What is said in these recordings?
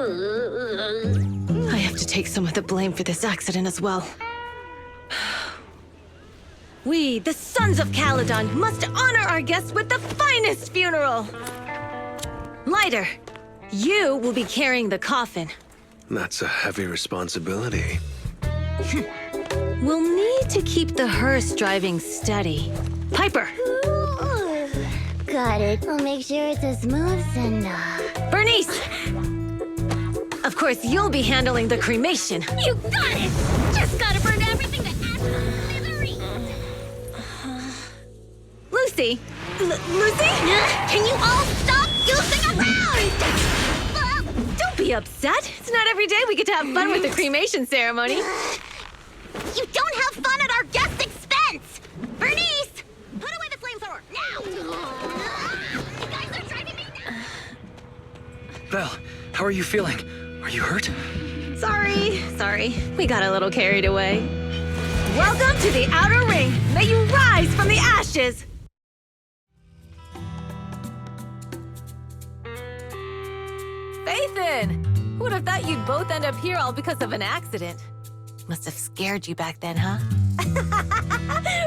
I have to take some of the blame for this accident as well. We, the Sons of Caledon, must honor our guests with the finest funeral! Lighter, you will be carrying the coffin. That's a heavy responsibility. We'll need to keep the hearse driving steady. Piper! Got it. I'll make sure it's as smooth and... Bernice! Of course, you'll be handling the cremation. You got it! Just gotta burn everything that adds misery! Lucy! Lucy? Can you all stop goofing around? Don't be upset. It's not every day we get to have fun with the cremation ceremony. You don't have fun at our guest expense! Bernice! Put away the flamethrower, now! You guys are driving me nuts! Belle, how are you feeling? Are you hurt? Sorry. We got a little carried away. Welcome to the Outer Ring. May you rise from the ashes. Phaethon! Who would have thought you'd both end up here all because of an accident? Must have scared you back then, huh?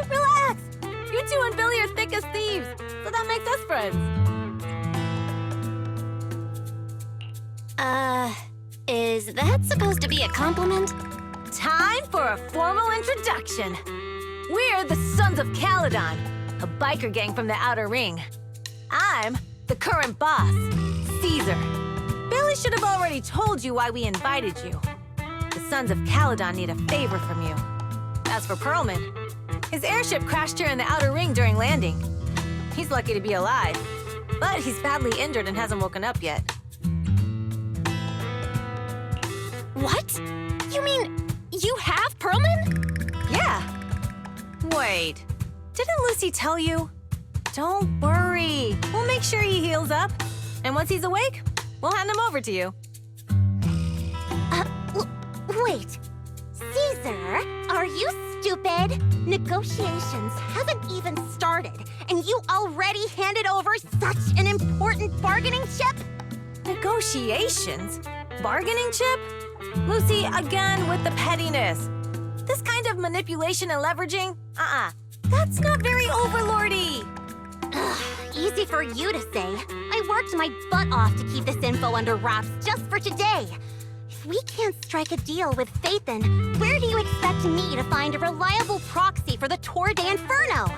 Relax! You two and Billy are thick as thieves, so that makes us friends. Is that supposed to be a compliment? Time for a formal introduction. We're the Sons of Caledon, a biker gang from the Outer Ring. I'm the current boss, Caesar. Billy should have already told you why we invited you. The Sons of Caledon need a favor from you. As for Perlman, his airship crashed here in the Outer Ring during landing. He's lucky to be alive, but he's badly injured and hasn't woken up yet. What? You mean you have Perlman? Yeah. Wait, didn't Lucy tell you? Don't worry. We'll make sure he heals up. And once he's awake, we'll hand him over to you. Wait. Caesar, are you stupid? Negotiations haven't even started, and you already handed over such an important bargaining chip? Negotiations? Bargaining chip? Lucy, again with the pettiness. This kind of manipulation and leveraging? That's not very overlordy. Easy for you to say. I worked my butt off to keep this info under wraps just for today. If we can't strike a deal with Phaethon, where do you expect me to find a reliable proxy for the Tour d'Inferno?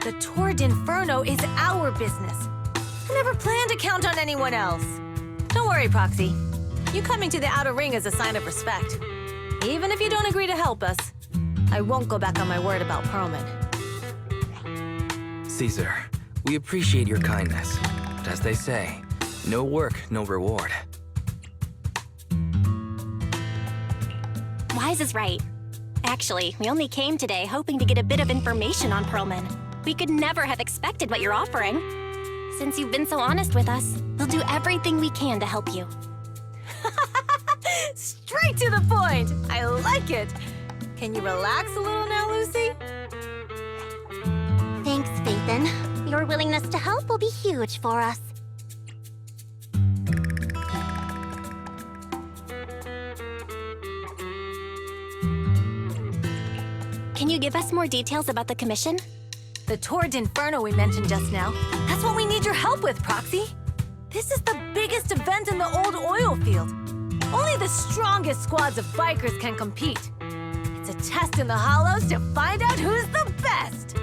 The Tour d'Inferno is our business. I never planned to count on anyone else. Don't worry, Proxy. You coming to the Outer Ring is a sign of respect. Even if you don't agree to help us, I won't go back on my word about Perlman. Caesar, we appreciate your kindness. But as they say, no work, no reward. Wise is right. Actually, we only came today hoping to get a bit of information on Perlman. We could never have expected what you're offering. Since you've been so honest with us, we'll do everything we can to help you. Straight to the point! I like it! Can you relax a little now, Lucy? Thanks, Phaethon. Your willingness to help will be huge for us. Can you give us more details about the commission? The Tour d'Inferno we mentioned just now. That's what we need your help with, Proxy. This is the biggest event in the old oil field. Only the strongest squads of bikers can compete. It's a test in the hollows to find out who's the best.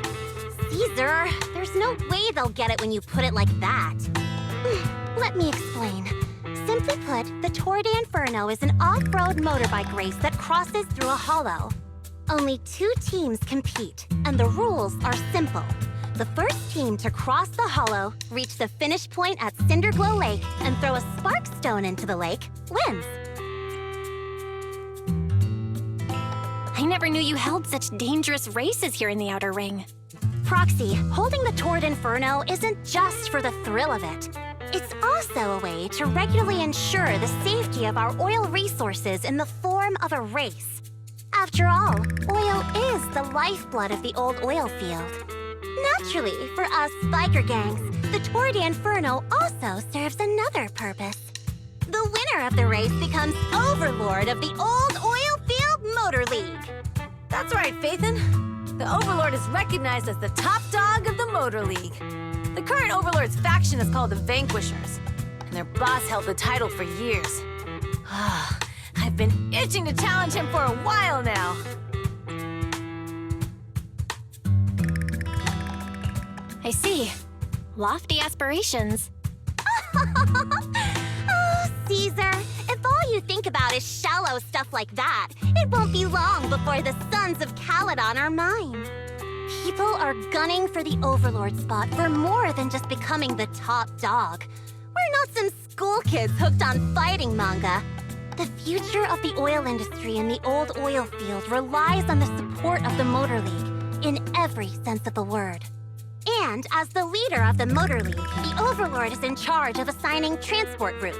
Caesar, there's no way they'll get it when you put it like that. Let me explain. Simply put, the Tour d'Inferno is an off-road motorbike race that crosses through a hollow. Only 2 teams compete, and the rules are simple. The first team to cross the hollow, reach the finish point at Cinderglow Lake, and throw a spark stone into the lake, wins. I never knew you held such dangerous races here in the Outer Ring. Proxy, holding the Tour d'Inferno isn't just for the thrill of it. It's also a way to regularly ensure the safety of our oil resources in the form of a race. After all, oil is the lifeblood of the old oil field. Naturally, for us biker gangs, the Tour d'Inferno also serves another purpose. The winner of the race becomes Overlord of the Old Oilfield Motor League. That's right, Phaethon. The Overlord is recognized as the top dog of the Motor League. The current Overlord's faction is called the Vanquishers, and their boss held the title for years. I've been itching to challenge him for a while now. I see. Lofty aspirations. Oh, Caesar, if all you think about is shallow stuff like that, it won't be long before the Sons of Caledon are mine. People are gunning for the Overlord spot for more than just becoming the top dog. We're not some school kids hooked on fighting manga. The future of the oil industry in the old oil field relies on the support of the Motor League, in every sense of the word. And as the leader of the Motor League, the Overlord is in charge of assigning transport routes.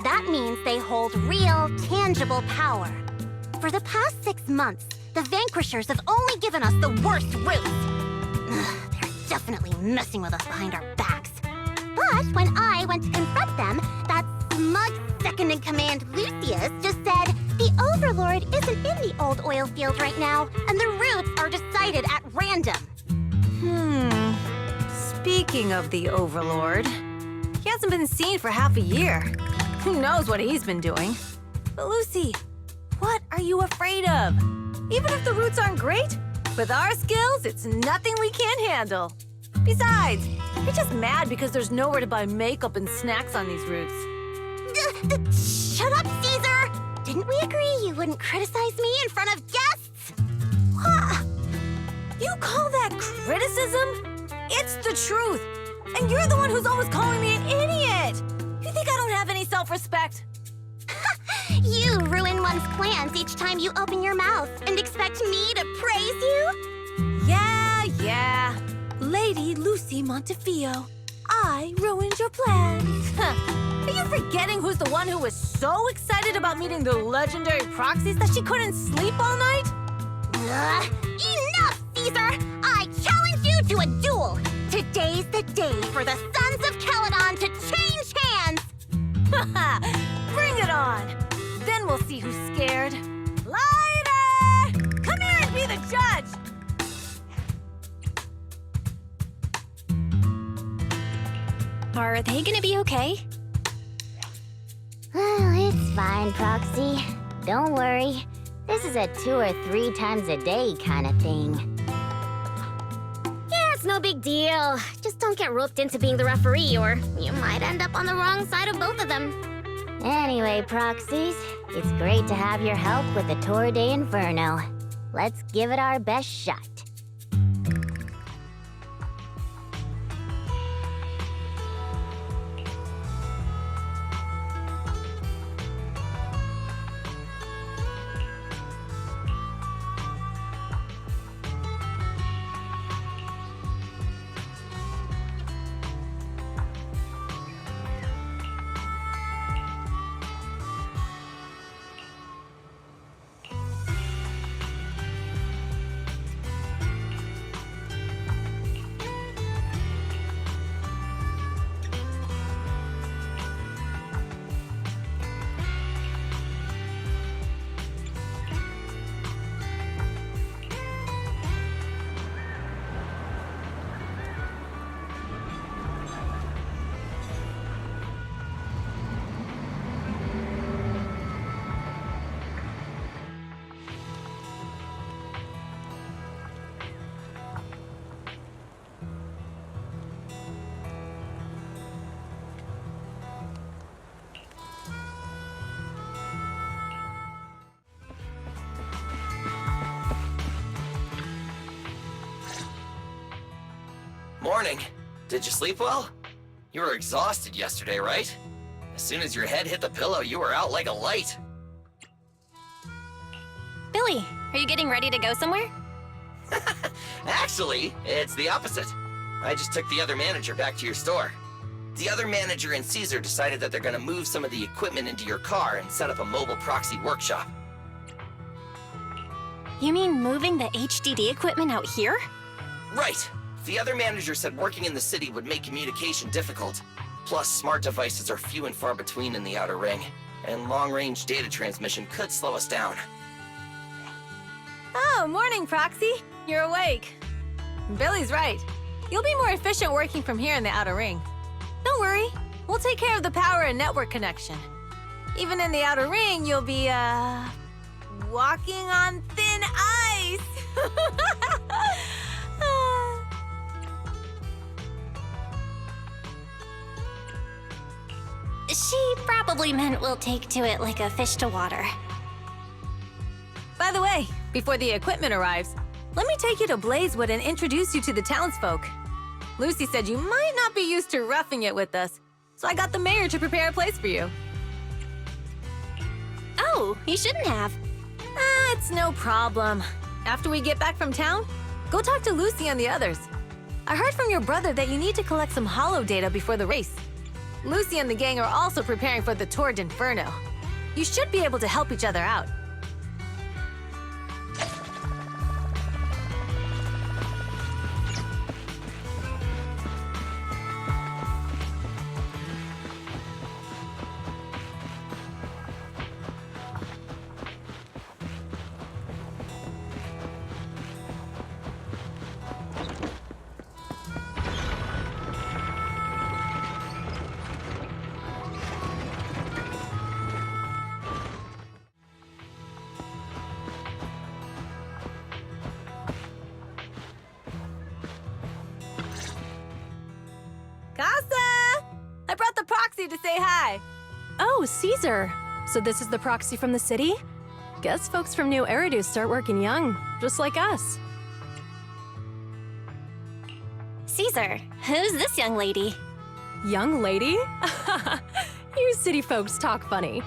That means they hold real, tangible power. For the past 6 months, the Vanquishers have only given us the worst routes. They're definitely messing with us behind our backs. But when I went to confront them, that smug second-in-command Lucius just said, the Overlord isn't in the old oil field right now, and the routes are decided at random. Speaking of the Overlord, he hasn't been seen for half a year. Who knows what he's been doing? But Lucy, what are you afraid of? Even if the routes aren't great, with our skills, it's nothing we can't handle. Besides, you're just mad because there's nowhere to buy makeup and snacks on these routes. Shut up, Caesar! Didn't we agree you wouldn't criticize me in front of guests? Huh? You call that criticism? It's the truth. And you're the one who's always calling me an idiot. You think I don't have any self-respect? You ruin one's plans each time you open your mouth and expect me to praise you? Yeah. Lady Lucy Montefiore, I ruined your plans. Are you forgetting who's the one who was so excited about meeting the legendary proxies that she couldn't sleep all night? Enough, Caesar! I challenge you to a duel! Today's the day for the Sons of Caledon to change hands! Bring it on! Then we'll see who's scared. Lighter! Come here and be the judge! Are they gonna be okay? Well, it's fine, Proxy. Don't worry. This is a 2 or 3 times a day kind of thing. Yeah, it's no big deal. Just don't get roped into being the referee, or you might end up on the wrong side of both of them. Anyway, Proxies, it's great to have your help with the Tour de Inferno. Let's give it our best shot. Morning. Did you sleep well? You were exhausted yesterday, right? As soon as your head hit the pillow, you were out like a light. Billy, are you getting ready to go somewhere? Actually, it's the opposite. I just took the other manager back to your store. The other manager and Caesar decided that they're gonna move some of the equipment into your car and set up a mobile proxy workshop. You mean moving the HDD equipment out here? Right. The other manager said working in the city would make communication difficult. Plus, smart devices are few and far between in the outer ring, and long-range data transmission could slow us down. Oh, morning, Proxy. You're awake. Billy's right. You'll be more efficient working from here in the outer ring. Don't worry. We'll take care of the power and network connection. Even in the outer ring, you'll be, walking on thin ice. She probably meant we'll take to it like a fish to water. By the way, before the equipment arrives, let me take you to Blazewood and introduce you to the townsfolk. Lucy said you might not be used to roughing it with us, so I got the mayor to prepare a place for you. Oh, you shouldn't have. It's no problem. After we get back from town, go talk to Lucy and the others. I heard from your brother that you need to collect some holo data before the race. Lucy and the gang are also preparing for the Tour d'Inferno. You should be able to help each other out. Casa! I brought the proxy to say hi. Oh, Caesar. So this is the proxy from the city? Guess folks from New Eridu start working young, just like us. Caesar, who's this young lady? Young lady? You city folks talk funny.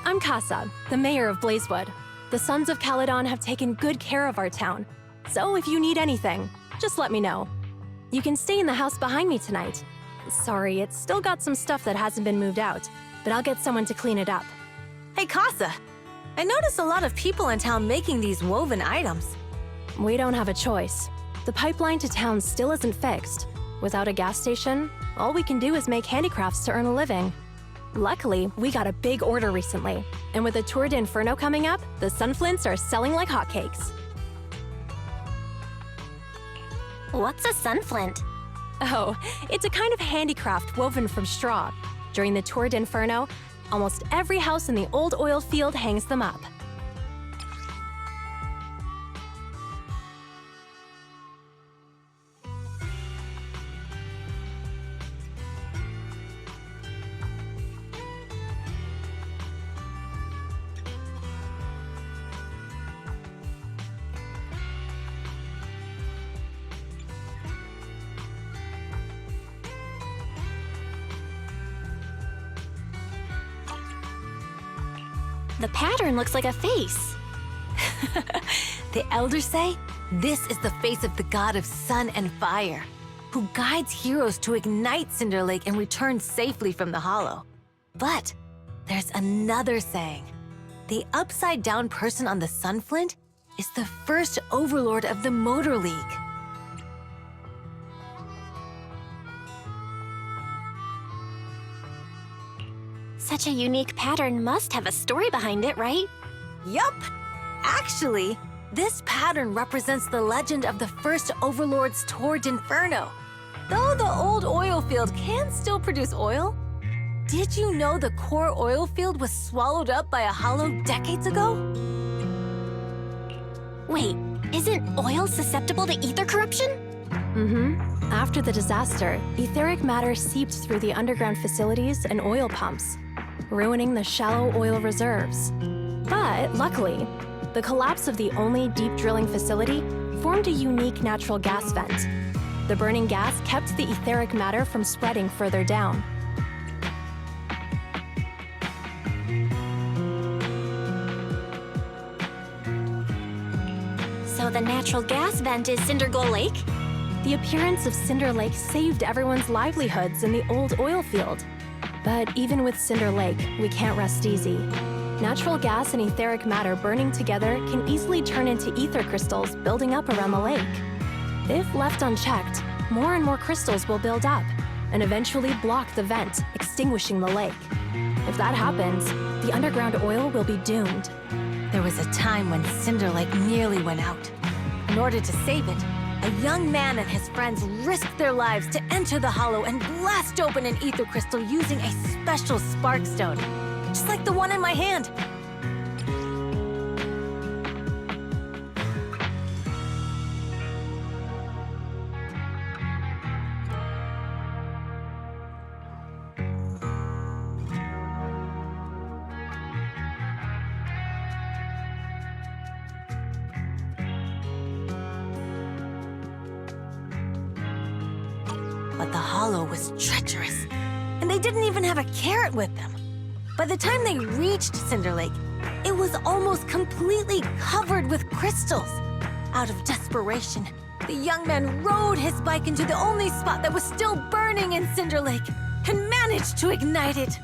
I'm Casa, the mayor of Blazewood. The Sons of Caledon have taken good care of our town. So if you need anything, just let me know. You can stay in the house behind me tonight. Sorry, it's still got some stuff that hasn't been moved out, but I'll get someone to clean it up. Hey, Casa. I noticed a lot of people in town making these woven items. We don't have a choice. The pipeline to town still isn't fixed. Without a gas station, all we can do is make handicrafts to earn a living. Luckily, we got a big order recently, and with the Tour d'Inferno coming up, the sunflints are selling like hotcakes. What's a sunflint? Oh, it's a kind of handicraft woven from straw. During the Tour d'Inferno, almost every house in the old oil field hangs them up. The pattern looks like a face. The elders say this is the face of the god of sun and fire, who guides heroes to ignite Cinder Lake and return safely from the hollow. But there's another saying. The upside-down person on the sunflint is the first overlord of the Motor League. Such a unique pattern must have a story behind it, right? Yup! Actually, this pattern represents the legend of the first Overlord's Tour d'Inferno. Though the old oil field can still produce oil, did you know the core oil field was swallowed up by a hollow decades ago? Wait, isn't oil susceptible to ether corruption? Mm-hmm. After the disaster, etheric matter seeped through the underground facilities and oil pumps, ruining the shallow oil reserves. But luckily, the collapse of the only deep drilling facility formed a unique natural gas vent. The burning gas kept the etheric matter from spreading further down. So the natural gas vent is Cinder Glow Lake? The appearance of Cinder Lake saved everyone's livelihoods in the old oil field. But even with Cinder Lake, we can't rest easy. Natural gas and etheric matter burning together can easily turn into ether crystals building up around the lake. If left unchecked, more and more crystals will build up, and eventually block the vent, extinguishing the lake. If that happens, the underground oil will be doomed. There was a time when Cinder Lake nearly went out. In order to save it, a young man and his friends risked their lives to enter the hollow and blast open an ether crystal using a special spark stone, just like the one in my hand. But the hollow was treacherous, and they didn't even have a carrot with them. By the time they reached Cinder Lake, it was almost completely covered with crystals. Out of desperation, the young man rode his bike into the only spot that was still burning in Cinder Lake and managed to ignite it.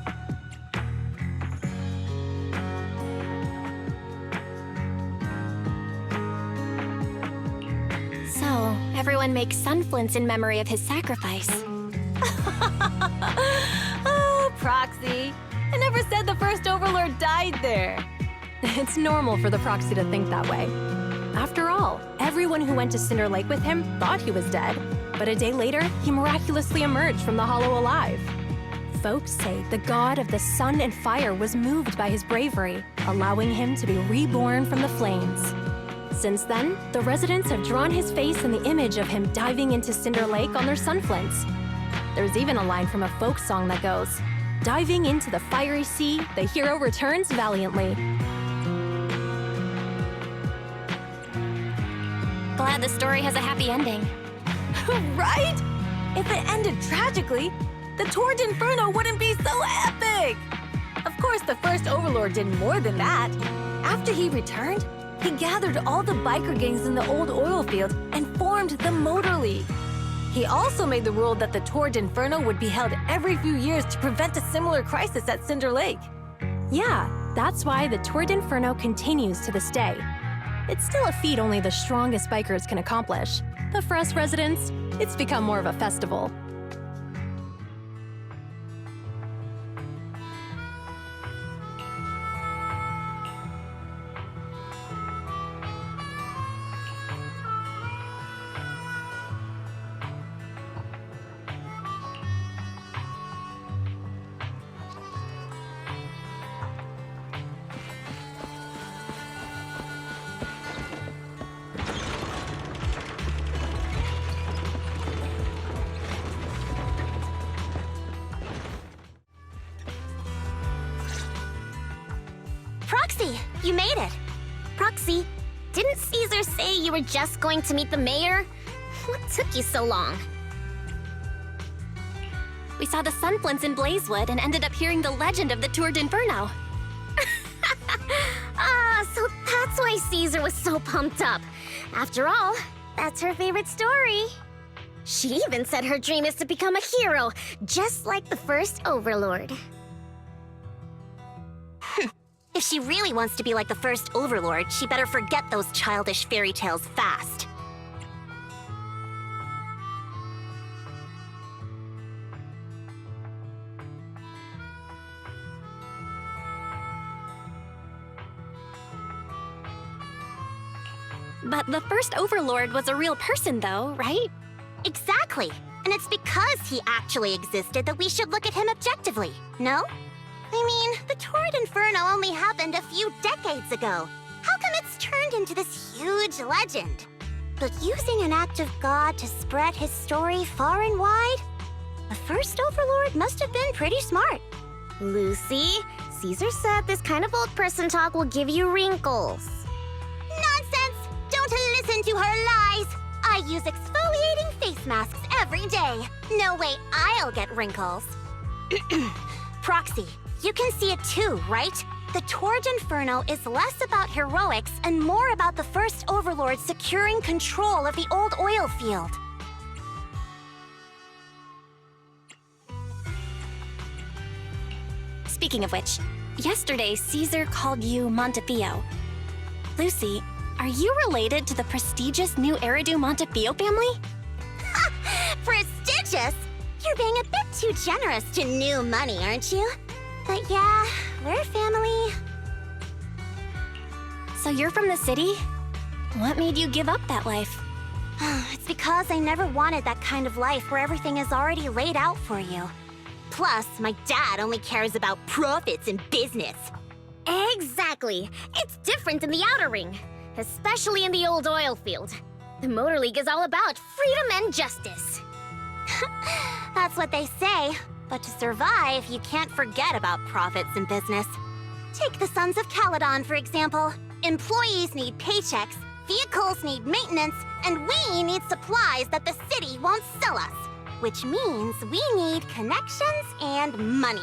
So, everyone makes sunflints in memory of his sacrifice. Oh, Proxy. I never said the first Overlord died there. It's normal for the Proxy to think that way. After all, everyone who went to Cinder Lake with him thought he was dead, but a day later, he miraculously emerged from the hollow alive. Folks say the god of the sun and fire was moved by his bravery, allowing him to be reborn from the flames. Since then, the residents have drawn his face and the image of him diving into Cinder Lake on their sunflints. There's even a line from a folk song that goes, "Diving into the fiery sea, the hero returns valiantly." Glad the story has a happy ending. Right? If it ended tragically, the Tour d'Inferno wouldn't be so epic! Of course, the first Overlord did more than that. After he returned, he gathered all the biker gangs in the old oil field and formed the Motor League. He also made the rule that the Tour d'Inferno would be held every few years to prevent a similar crisis at Cinder Lake. Yeah, that's why the Tour d'Inferno continues to this day. It's still a feat only the strongest bikers can accomplish, but for us residents, it's become more of a festival. Proxy, you made it. Proxy, didn't Caesar say you were just going to meet the mayor? What took you so long? We saw the sunflints in Blazewood and ended up hearing the legend of the Tour d'Inferno. So that's why Caesar was so pumped up. After all, that's her favorite story. She even said her dream is to become a hero, just like the first Overlord. If she really wants to be like the first Overlord, she better forget those childish fairy tales fast. But the first Overlord was a real person, though, right? Exactly. And it's because he actually existed that we should look at him objectively, no? I mean, the Tour d'Inferno only happened a few decades ago. How come it's turned into this huge legend? But using an act of God to spread his story far and wide? The first Overlord must have been pretty smart. Lucy, Caesar said this kind of old person talk will give you wrinkles. Nonsense! Don't listen to her lies! I use exfoliating face masks every day. No way I'll get wrinkles. Proxy, you can see it too, right? The Tour d'Inferno is less about heroics and more about the first Overlord securing control of the old oil field. Speaking of which, yesterday Caesar called you Montefiore. Lucy, are you related to the prestigious new Eridu Montefiore family? Prestigious? You're being a bit too generous to new money, aren't you? But yeah, we're family. So you're from the city? What made you give up that life? It's because I never wanted that kind of life where everything is already laid out for you. Plus, my dad only cares about profits and business. Exactly. It's different in the Outer Ring, especially in the old oil field. The Motor League is all about freedom and justice. That's what they say. But to survive, you can't forget about profits and business. Take the Sons of Caledon, for example. Employees need paychecks, vehicles need maintenance, and we need supplies that the city won't sell us. Which means we need connections and money.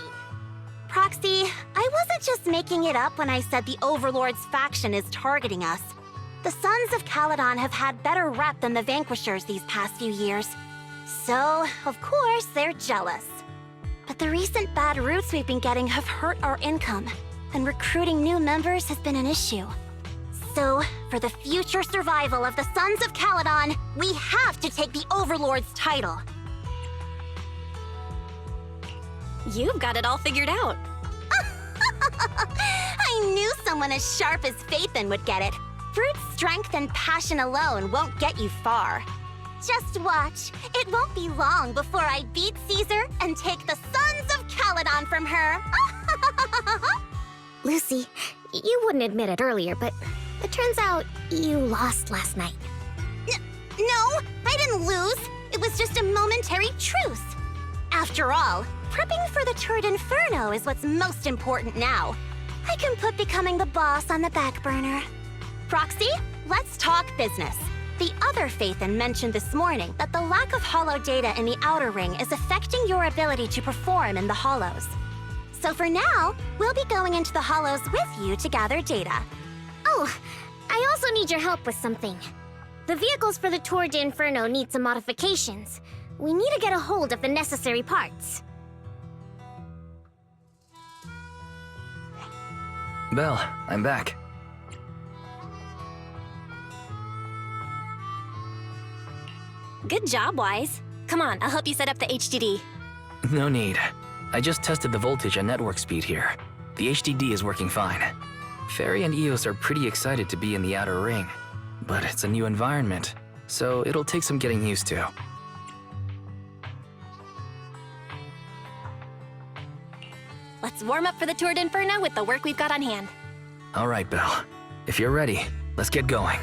Proxy, I wasn't just making it up when I said the Overlord's faction is targeting us. The Sons of Caledon have had better rep than the Vanquishers these past few years. So, of course, they're jealous. But the recent bad routes we've been getting have hurt our income, and recruiting new members has been an issue. So, for the future survival of the Sons of Caledon, we have to take the Overlord's title. You've got it all figured out. I knew someone as sharp as Phaethon would get it. Brute strength and passion alone won't get you far. Just watch. It won't be long before I beat Caesar and take the Sons of Caledon from her. Lucy, you wouldn't admit it earlier, but it turns out you lost last night. No, I didn't lose. It was just a momentary truce. After all, prepping for the Turd Inferno is what's most important now. I can put becoming the boss on the back burner. Proxy, let's talk business. The other Phaethon mentioned this morning that the lack of hollow data in the Outer Ring is affecting your ability to perform in the Hollows. So for now, we'll be going into the Hollows with you to gather data. Oh, I also need your help with something. The vehicles for the Tour d'Inferno need some modifications. We need to get a hold of the necessary parts. Belle, I'm back. Good job, Wise. Come on, I'll help you set up the HDD. No need. I just tested the voltage and network speed here. The HDD is working fine. Fairy and Eos are pretty excited to be in the Outer Ring, but it's a new environment, so it'll take some getting used to. Let's warm up for the Tour d'Inferno with the work we've got on hand. All right, Belle. If you're ready, let's get going.